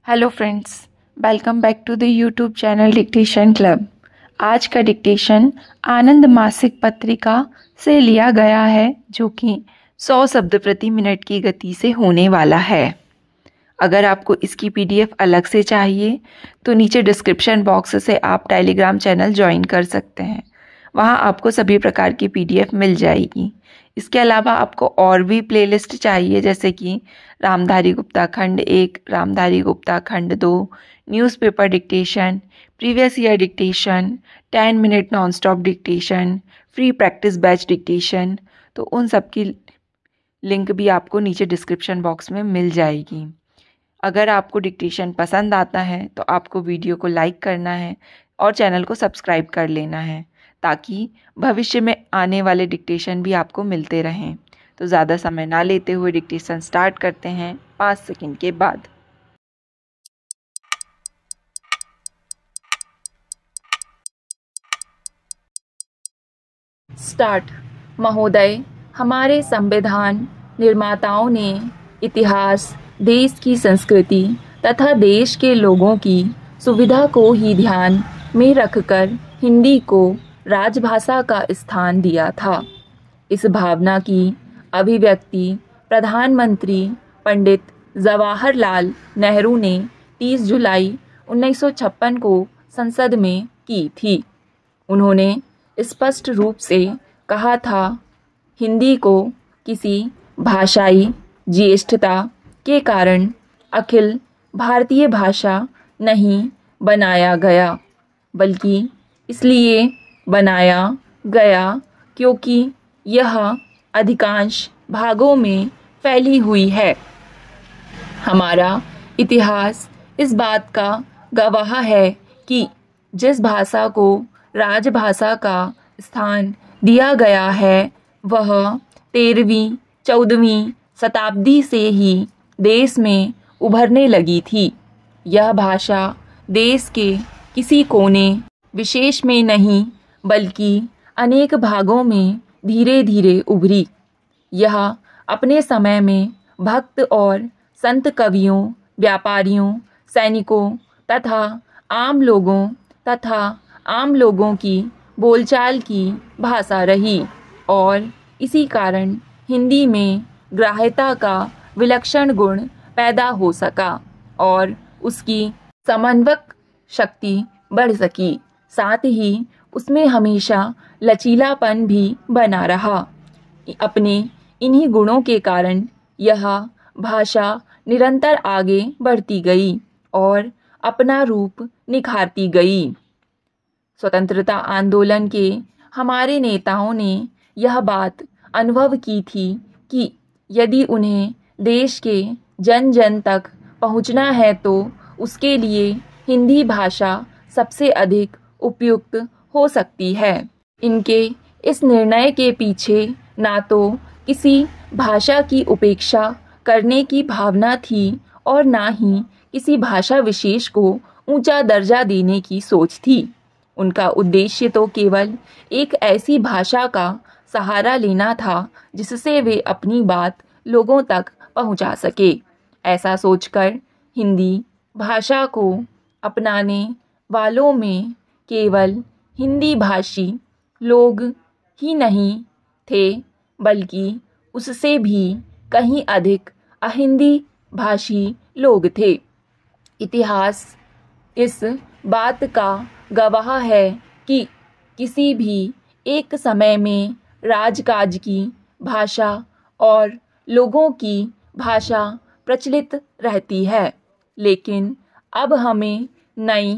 Hello friends, welcome back to the YouTube channel dictation club. आज का dictation आनंद मासिक पत्रिका से लिया गया है, जो कि 100 शब्द प्रति मिनट की गति से होने वाला है। अगर आपको इसकी पीडीएफ अलग से चाहिए तो नीचे डिस्क्रिप्शन बॉक्स से आप टेलीग्राम चैनल ज्वाइन कर सकते हैं। वहां आपको सभी प्रकार की पीडीएफ मिल जाएगी। इसके अलावा आपको और भी प्लेलिस्ट चाहिए, जैसे कि रामधारी गुप्ता खंड 1, रामधारी गुप्ता खंड 2, newspaper dictation, previous year dictation, 10 minute non stop dictation, free practice batch dictation, तो उन सब की लिंक भी आपको नीचे डिस्क्रिप्शन बॉक्स में मिल जाएगी। अगर आपको डिक्टेशन पसंद आता है तो आपको वीडियो को लाइक करना है और चैनल को सब्सक्राइब कर लेना है, ताकि भविष्य में आने वाले डिक्टेशन भी आपको मिलते रहें। तो ज़्यादा समय ना लेते हुए डिक्टेशन स्टार्ट करते हैं 5 सेकंड के बाद। स्टार्ट। महोदय, हमारे संविधान निर्माताओं ने इतिहास, देश की संस्कृति तथा देश के लोगों की सुविधा को ही ध्यान में रखकर हिंदी को राजभाषा का स्थान दिया था। इस भावना की अभिव्यक्ति प्रधानमंत्री पंडित जवाहरलाल नेहरू ने 30 जुलाई 1956 को संसद में की थी। उन्होंने स्पष्ट रूप से कहा था, हिंदी को किसी भाषाई ज्येष्ठता के कारण अखिल भारतीय भाषा नहीं बनाया गया, बल्कि इसलिए बनाया गया क्योंकि यह अधिकांश भागों में फैली हुई है। हमारा इतिहास इस बात का गवाह है कि जिस भाषा को राजभाषा का स्थान दिया गया है, वह 13वीं 14वीं शताब्दी से ही देश में उभरने लगी थी। यह भाषा देश के किसी कोने विशेष में नहीं, बल्कि अनेक भागों में धीरे धीरे उभरी। यह अपने समय में भक्त और संत कवियों, व्यापारियों, सैनिकों तथा आम लोगों की बोलचाल की भाषा रही, और इसी कारण हिंदी में ग्राह्यता का विलक्षण गुण पैदा हो सका और उसकी समन्वयक शक्ति बढ़ सकी। साथ ही उसमें हमेशा लचीलापन भी बना रहा। अपने इन्हीं गुणों के कारण यह भाषा निरंतर आगे बढ़ती गई और अपना रूप निखारती गई। स्वतंत्रता आंदोलन के हमारे नेताओं ने यह बात अनुभव की थी कि यदि उन्हें देश के जन जन तक पहुंचना है तो उसके लिए हिंदी भाषा सबसे अधिक उपयुक्त हो सकती है। इनके इस निर्णय के पीछे ना तो किसी भाषा की उपेक्षा करने की भावना थी और ना ही किसी भाषा विशेष को ऊंचा दर्जा देने की सोच थी। उनका उद्देश्य तो केवल एक ऐसी भाषा का सहारा लेना था जिससे वे अपनी बात लोगों तक पहुंचा सके। ऐसा सोचकर हिंदी भाषा को अपनाने वालों में केवल हिंदी भाषी लोग ही नहीं थे, बल्कि उससे भी कहीं अधिक अहिंदी भाषी लोग थे। इतिहास इस बात का गवाह है कि किसी भी एक समय में राजकाज की भाषा और लोगों की भाषा प्रचलित रहती है, लेकिन अब हमें नई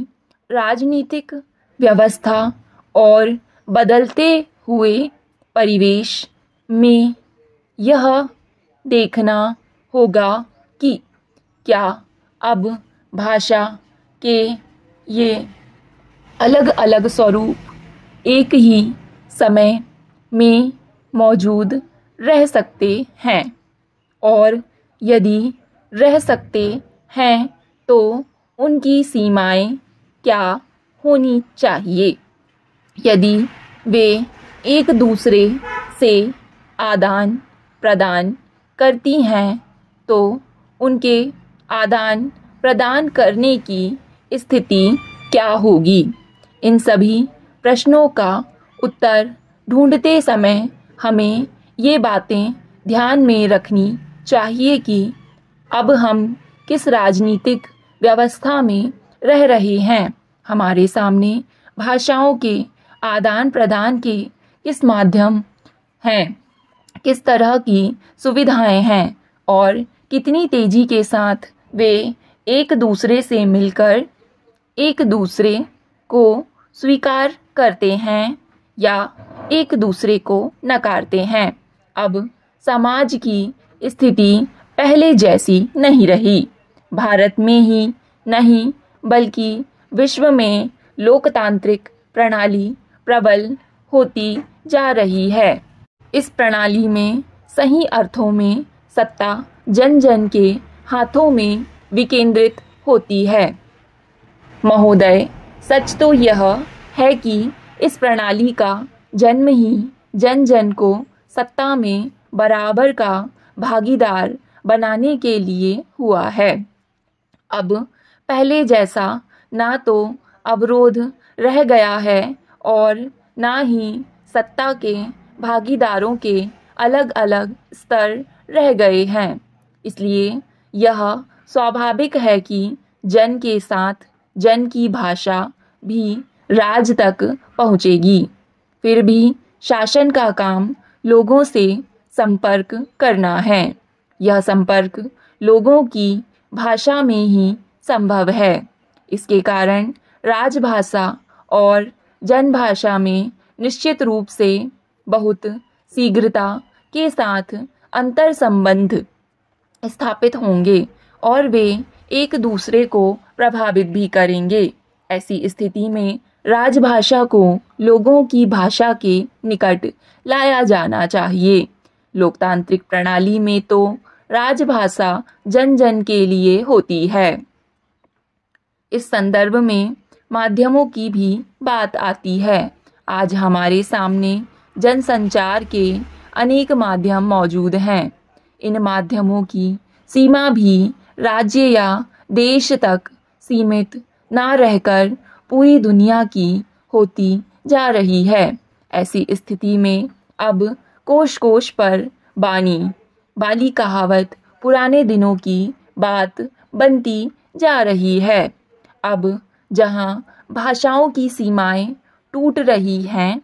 राजनीतिक व्यवस्था और बदलते हुए परिवेश में यह देखना होगा कि क्या अब भाषा के ये अलग अलग स्वरूप एक ही समय में मौजूद रह सकते हैं, और यदि रह सकते हैं तो उनकी सीमाएं क्या होनी चाहिए। यदि वे एक दूसरे से आदान प्रदान करती हैं तो उनके आदान प्रदान करने की स्थिति क्या होगी? इन सभी प्रश्नों का उत्तर ढूंढते समय हमें ये बातें ध्यान में रखनी चाहिए कि अब हम किस राजनीतिक व्यवस्था में रह रहे हैं। हमारे सामने भाषाओं के आदान प्रदान के किस माध्यम हैं, किस तरह की सुविधाएं हैं और कितनी तेजी के साथ वे एक दूसरे से मिलकर एक दूसरे को स्वीकार करते हैं या एक दूसरे को नकारते हैं। अब समाज की स्थिति पहले जैसी नहीं रही। भारत में ही नहीं बल्कि विश्व में लोकतांत्रिक प्रणाली प्रबल होती जा रही है। इस प्रणाली में सही अर्थों में सत्ता जन जन के हाथों में विकेंद्रित होती है। महोदय, सच तो यह है कि इस प्रणाली का जन्म ही जन जन को सत्ता में बराबर का भागीदार बनाने के लिए हुआ है। अब पहले जैसा ना तो अवरोध रह गया है और ना ही सत्ता के भागीदारों के अलग अलग स्तर रह गए हैं। इसलिए यह स्वाभाविक है कि जन के साथ जन की भाषा भी राज तक पहुँचेगी। फिर भी शासन का काम लोगों से संपर्क करना है। यह संपर्क लोगों की भाषा में ही संभव है। इसके कारण राजभाषा और जनभाषा में निश्चित रूप से बहुत शीघ्रता के साथ अंतर संबंध स्थापित होंगे और वे एक दूसरे को प्रभावित भी करेंगे। ऐसी स्थिति में राजभाषा को लोगों की भाषा के निकट लाया जाना चाहिए। लोकतांत्रिक प्रणाली में तो राजभाषा जन जन के लिए होती है। इस संदर्भ में माध्यमों की भी बात आती है। आज हमारे सामने जनसंचार के अनेक माध्यम मौजूद हैं। इन माध्यमों की सीमा भी राज्य या देश तक सीमित ना रहकर पूरी दुनिया की होती जा रही है। ऐसी स्थिति में अब कोश कोश पर बानी वाली कहावत पुराने दिनों की बात बनती जा रही है। अब जहां भाषाओं की सीमाएं टूट रही हैं,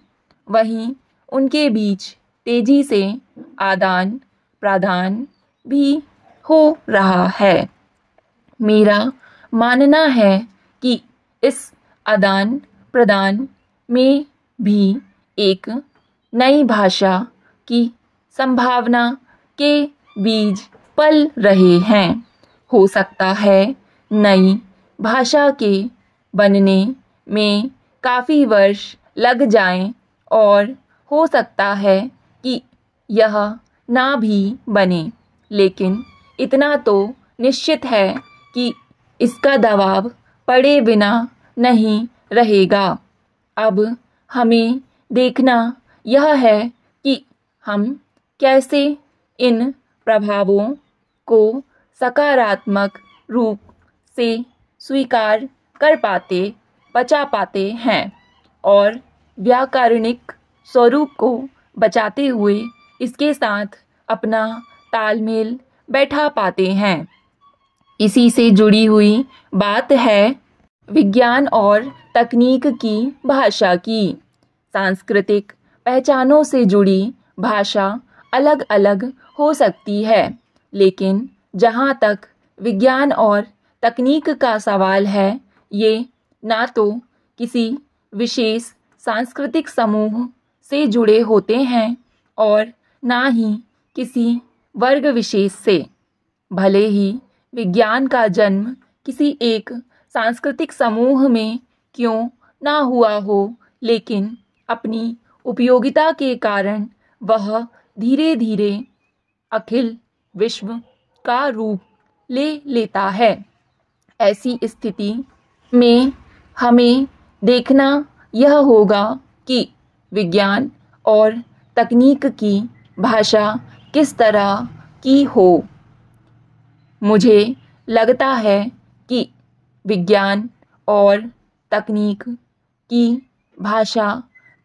वहीं उनके बीच तेजी से आदान प्रदान भी हो रहा है। मेरा मानना है कि इस आदान प्रदान में भी एक नई भाषा की संभावना के बीज पल रहे हैं। हो सकता है नई भाषा के बनने में काफ़ी वर्ष लग जाएं और हो सकता है कि यह ना भी बने, लेकिन इतना तो निश्चित है कि इसका दबाव पड़े बिना नहीं रहेगा। अब हमें देखना यह है कि हम कैसे इन प्रभावों को सकारात्मक रूप से स्वीकार कर पाते, बचा पाते हैं और व्याकरणिक स्वरूप को बचाते हुए इसके साथ अपना तालमेल बैठा पाते हैं। इसी से जुड़ी हुई बात है विज्ञान और तकनीक की भाषा की। सांस्कृतिक पहचानों से जुड़ी भाषा अलग अलग हो सकती है, लेकिन जहाँ तक विज्ञान और तकनीक का सवाल है, ये ना तो किसी विशेष सांस्कृतिक समूह से जुड़े होते हैं और ना ही किसी वर्ग विशेष से। भले ही विज्ञान का जन्म किसी एक सांस्कृतिक समूह में क्यों ना हुआ हो, लेकिन अपनी उपयोगिता के कारण वह धीरे धीरे अखिल विश्व का रूप ले लेता है। ऐसी स्थिति में हमें देखना यह होगा कि विज्ञान और तकनीक की भाषा किस तरह की हो। मुझे लगता है कि विज्ञान और तकनीक की भाषा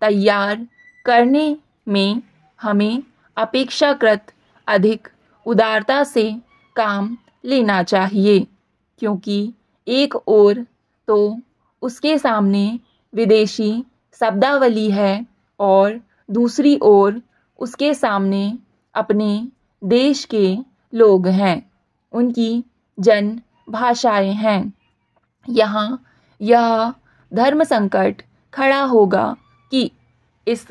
तैयार करने में हमें अपेक्षाकृत अधिक उदारता से काम लेना चाहिए, क्योंकि एक ओर तो उसके सामने विदेशी शब्दावली है और दूसरी ओर उसके सामने अपने देश के लोग हैं, उनकी जन भाषाएं हैं। यहाँ यह धर्म संकट खड़ा होगा कि इस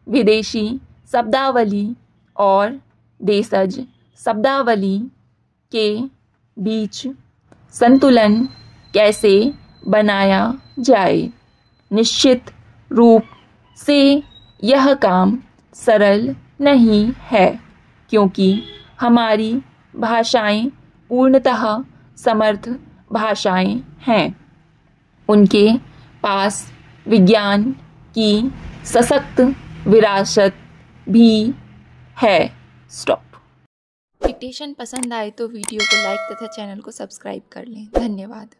विदेशी शब्दावली और देशज शब्दावली के बीच संतुलन कैसे बनाया जाए। निश्चित रूप से यह काम सरल नहीं है, क्योंकि हमारी भाषाएं पूर्णतः समर्थ भाषाएं हैं। उनके पास विज्ञान की सशक्त विरासत भी है। स्टॉप। डिक्टेशन पसंद आए तो वीडियो को लाइक तथा चैनल को सब्सक्राइब कर लें। धन्यवाद।